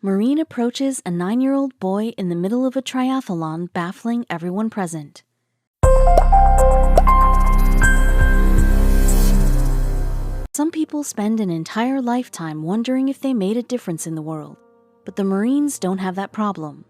Marine approaches a 9-year-old boy in the middle of a triathlon, baffling everyone present. Some people spend an entire lifetime wondering if they made a difference in the world, but the Marines don't have that problem.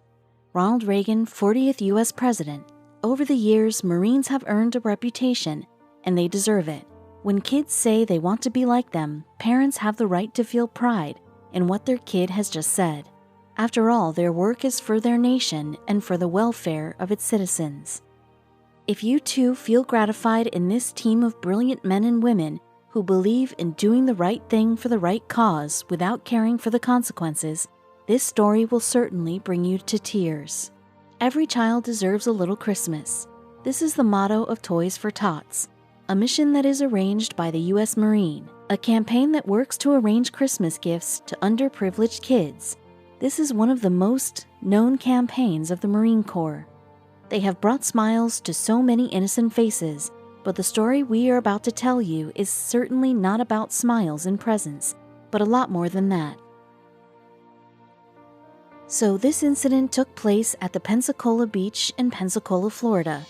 Ronald Reagan, 40th U.S. President. Over the years, Marines have earned a reputation, and they deserve it. When kids say they want to be like them, parents have the right to feel pride in what their kid has just said. After all, their work is for their nation and for the welfare of its citizens. If you too feel gratified in this team of brilliant men and women who believe in doing the right thing for the right cause without caring for the consequences, this story will certainly bring you to tears. Every child deserves a little Christmas. This is the motto of Toys for Tots, a mission that is arranged by the U.S. Marine, a campaign that works to arrange Christmas gifts to underprivileged kids. This is one of the most known campaigns of the Marine Corps. They have brought smiles to so many innocent faces, but the story we are about to tell you is certainly not about smiles and presents, but a lot more than that. So this incident took place at the Pensacola beach in Pensacola, Florida,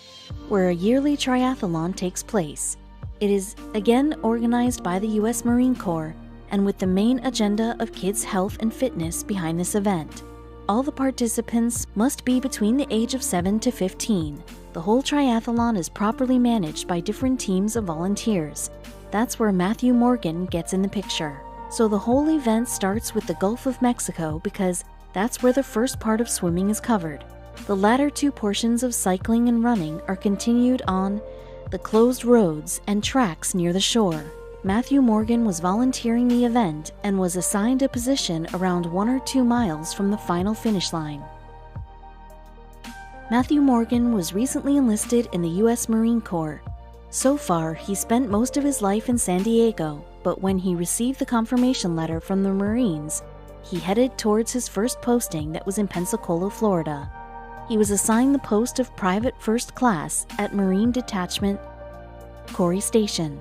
where a yearly triathlon takes place. It is again organized by the U.S. Marine Corps and with the main agenda of kids' health and fitness behind this event. All the participants must be between the age of 7 to 15. The whole triathlon is properly managed by different teams of volunteers. That's where Matthew Morgan gets in the picture. So the whole event starts with the Gulf of Mexico because that's where the first part of swimming is covered. The latter two portions of cycling and running are continued on the closed roads and tracks near the shore. Matthew Morgan was volunteering the event and was assigned a position around 1 or 2 miles from the final finish line. Matthew Morgan was recently enlisted in the U.S. Marine Corps. So far, he spent most of his life in San Diego, but when he received the confirmation letter from the Marines, he headed towards his first posting that was in Pensacola, Florida. He was assigned the post of Private First Class at Marine Detachment Corey Station.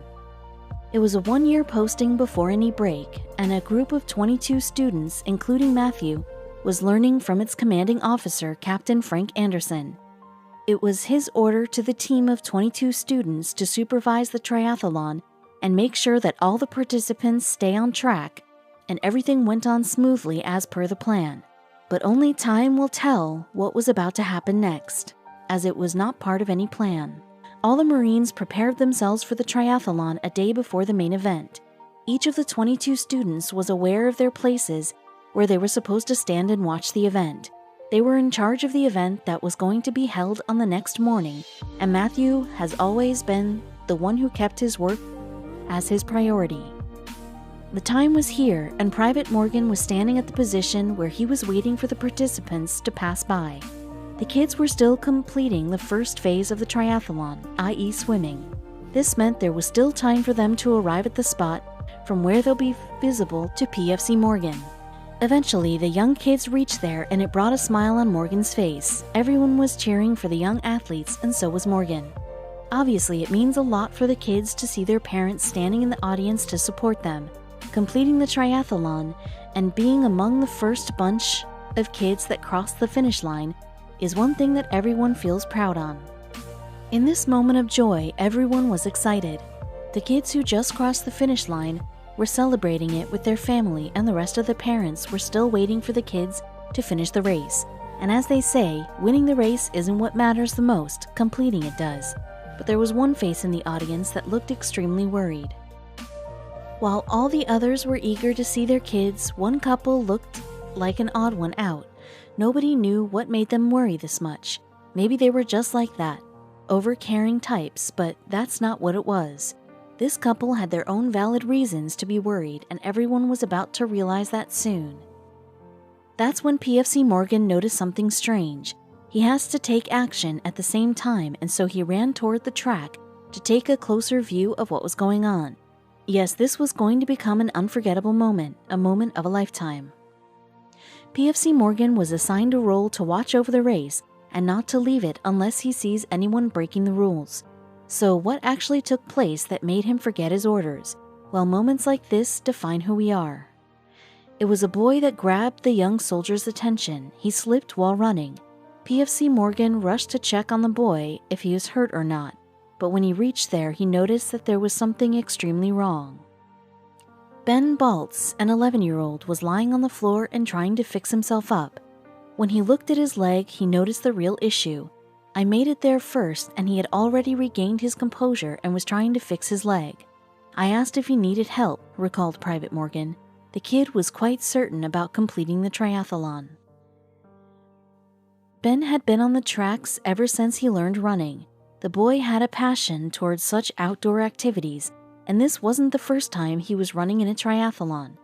It was a 1-year posting before any break, and a group of 22 students, including Matthew, was learning from its commanding officer, Captain Frank Anderson. It was his order to the team of 22 students to supervise the triathlon and make sure that all the participants stay on track and everything went on smoothly as per the plan. But only time will tell what was about to happen next, as it was not part of any plan. All the Marines prepared themselves for the triathlon a day before the main event. Each of the 22 students was aware of their places where they were supposed to stand and watch the event. They were in charge of the event that was going to be held on the next morning, and Matthew has always been the one who kept his work as his priority. The time was here, and Private Morgan was standing at the position where he was waiting for the participants to pass by. The kids were still completing the first phase of the triathlon, i.e. swimming. This meant there was still time for them to arrive at the spot from where they'll be visible to PFC Morgan. Eventually, the young kids reached there, and it brought a smile on Morgan's face. Everyone was cheering for the young athletes, and so was Morgan. Obviously, it means a lot for the kids to see their parents standing in the audience to support them, completing the triathlon, and being among the first bunch of kids that crossed the finish line is one thing that everyone feels proud on. In this moment of joy, everyone was excited. The kids who just crossed the finish line were celebrating it with their family, and the rest of the parents were still waiting for the kids to finish the race. And as they say, winning the race isn't what matters the most, completing it does. But there was one face in the audience that looked extremely worried. While all the others were eager to see their kids, one couple looked like an odd one out. Nobody knew what made them worry this much. Maybe they were just like that, over-caring types, but that's not what it was. This couple had their own valid reasons to be worried, and everyone was about to realize that soon. That's when PFC Morgan noticed something strange. He has to take action at the same time, and so he ran toward the track to take a closer view of what was going on. Yes, this was going to become an unforgettable moment, a moment of a lifetime. PFC Morgan was assigned a role to watch over the race and not to leave it unless he sees anyone breaking the rules. So what actually took place that made him forget his orders? Well, moments like this define who we are. It was a boy that grabbed the young soldier's attention. He slipped while running. PFC Morgan rushed to check on the boy if he was hurt or not, but when he reached there, he noticed that there was something extremely wrong. Ben Baltz, an 11-year-old, was lying on the floor and trying to fix himself up. When he looked at his leg, he noticed the real issue. I made it there first, and he had already regained his composure and was trying to fix his leg. I asked if he needed help, recalled Private Morgan. The kid was quite certain about completing the triathlon. Ben had been on the tracks ever since he learned running. The boy had a passion towards such outdoor activities, and this wasn't the first time he was running in a triathlon.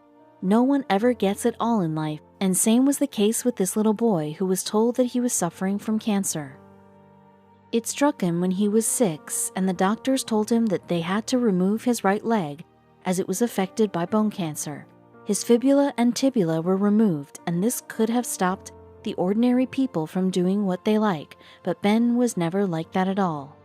No one ever gets it all in life, and same was the case with this little boy who was told that he was suffering from cancer. It struck him when he was 6, and the doctors told him that they had to remove his right leg as it was affected by bone cancer. His fibula and tibia were removed, and this could have stopped the ordinary people from doing what they like, but Ben was never like that at all.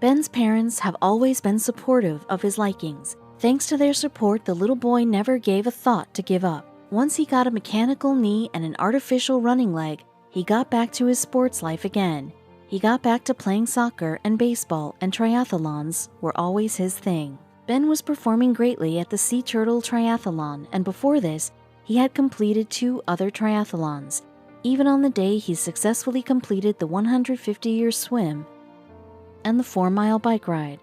Ben's parents have always been supportive of his likings. Thanks to their support, the little boy never gave a thought to give up. Once he got a mechanical knee and an artificial running leg, he got back to his sports life again. He got back to playing soccer and baseball, and triathlons were always his thing. Ben was performing greatly at the Sea Turtle Triathlon, and before this, he had completed 2 other triathlons. Even on the day he successfully completed the 150-year swim and the 4-mile bike ride.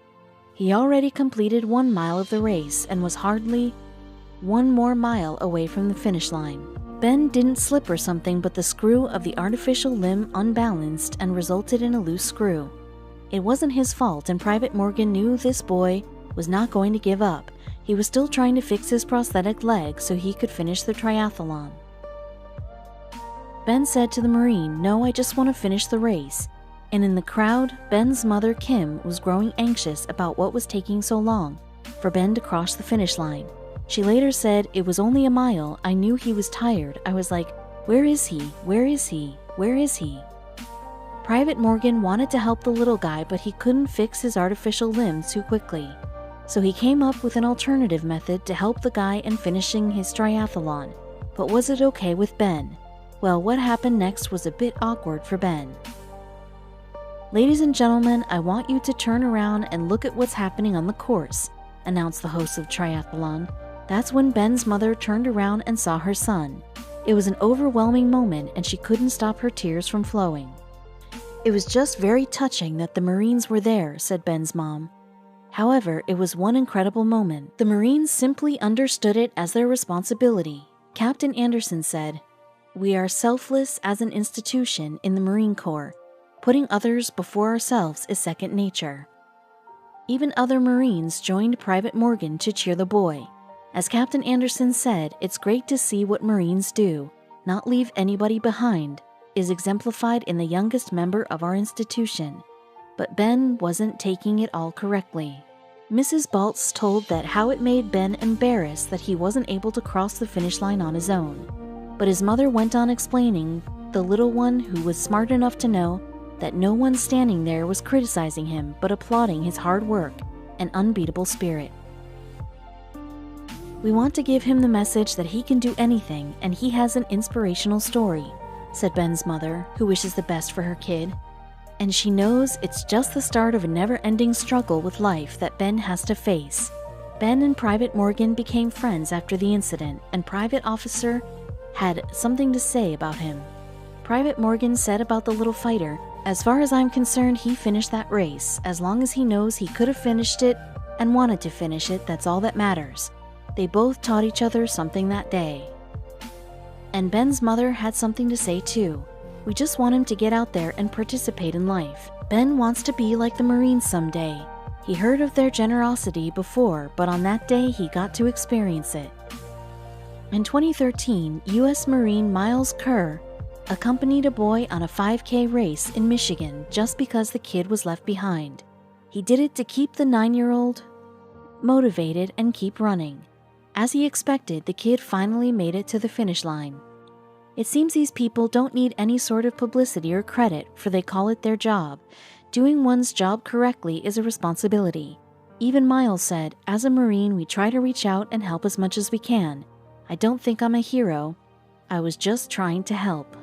He already completed 1 mile of the race and was hardly 1 more mile away from the finish line. Ben didn't slip or something, but the screw of the artificial limb unbalanced and resulted in a loose screw. It wasn't his fault, and Private Morgan knew this boy was not going to give up. He was still trying to fix his prosthetic leg so he could finish the triathlon. Ben said to the Marine, "No, I just want to finish the race." And in the crowd, Ben's mother, Kim, was growing anxious about what was taking so long for Ben to cross the finish line. She later said, "It was only a mile. I knew he was tired. I was like, where is he? Where is he? Where is he?" Private Morgan wanted to help the little guy, but he couldn't fix his artificial limb too quickly. So he came up with an alternative method to help the guy in finishing his triathlon. But was it okay with Ben? Well, what happened next was a bit awkward for Ben. "Ladies and gentlemen, I want you to turn around and look at what's happening on the course," announced the host of Triathlon. That's when Ben's mother turned around and saw her son. It was an overwhelming moment, and she couldn't stop her tears from flowing. "It was just very touching that the Marines were there," said Ben's mom. However, it was one incredible moment. The Marines simply understood it as their responsibility. Captain Anderson said, "We are selfless as an institution in the Marine Corps. Putting others before ourselves is second nature." Even other Marines joined Private Morgan to cheer the boy. As Captain Anderson said, "It's great to see what Marines do, not leave anybody behind, is exemplified in the youngest member of our institution." But Ben wasn't taking it all correctly. Mrs. Baltz told that how it made Ben embarrassed that he wasn't able to cross the finish line on his own. But his mother went on explaining, the little one who was smart enough to know that no one standing there was criticizing him but applauding his hard work and unbeatable spirit. "We want to give him the message that he can do anything and he has an inspirational story," said Ben's mother, who wishes the best for her kid. And she knows it's just the start of a never-ending struggle with life that Ben has to face. Ben and Private Morgan became friends after the incident, and Private Officer had something to say about him. Private Morgan said about the little fighter, "As far as I'm concerned, he finished that race. As long as he knows he could have finished it and wanted to finish it, that's all that matters." They both taught each other something that day. And Ben's mother had something to say too. "We just want him to get out there and participate in life. Ben wants to be like the Marines someday. He heard of their generosity before, but on that day he got to experience it." In 2013, U.S. Marine Miles Kerr accompanied a boy on a 5K race in Michigan just because the kid was left behind. He did it to keep the 9-year-old motivated and keep running. As he expected, the kid finally made it to the finish line. It seems these people don't need any sort of publicity or credit, for they call it their job. Doing one's job correctly is a responsibility. Even Miles said, "As a Marine, we try to reach out and help as much as we can. I don't think I'm a hero. I was just trying to help.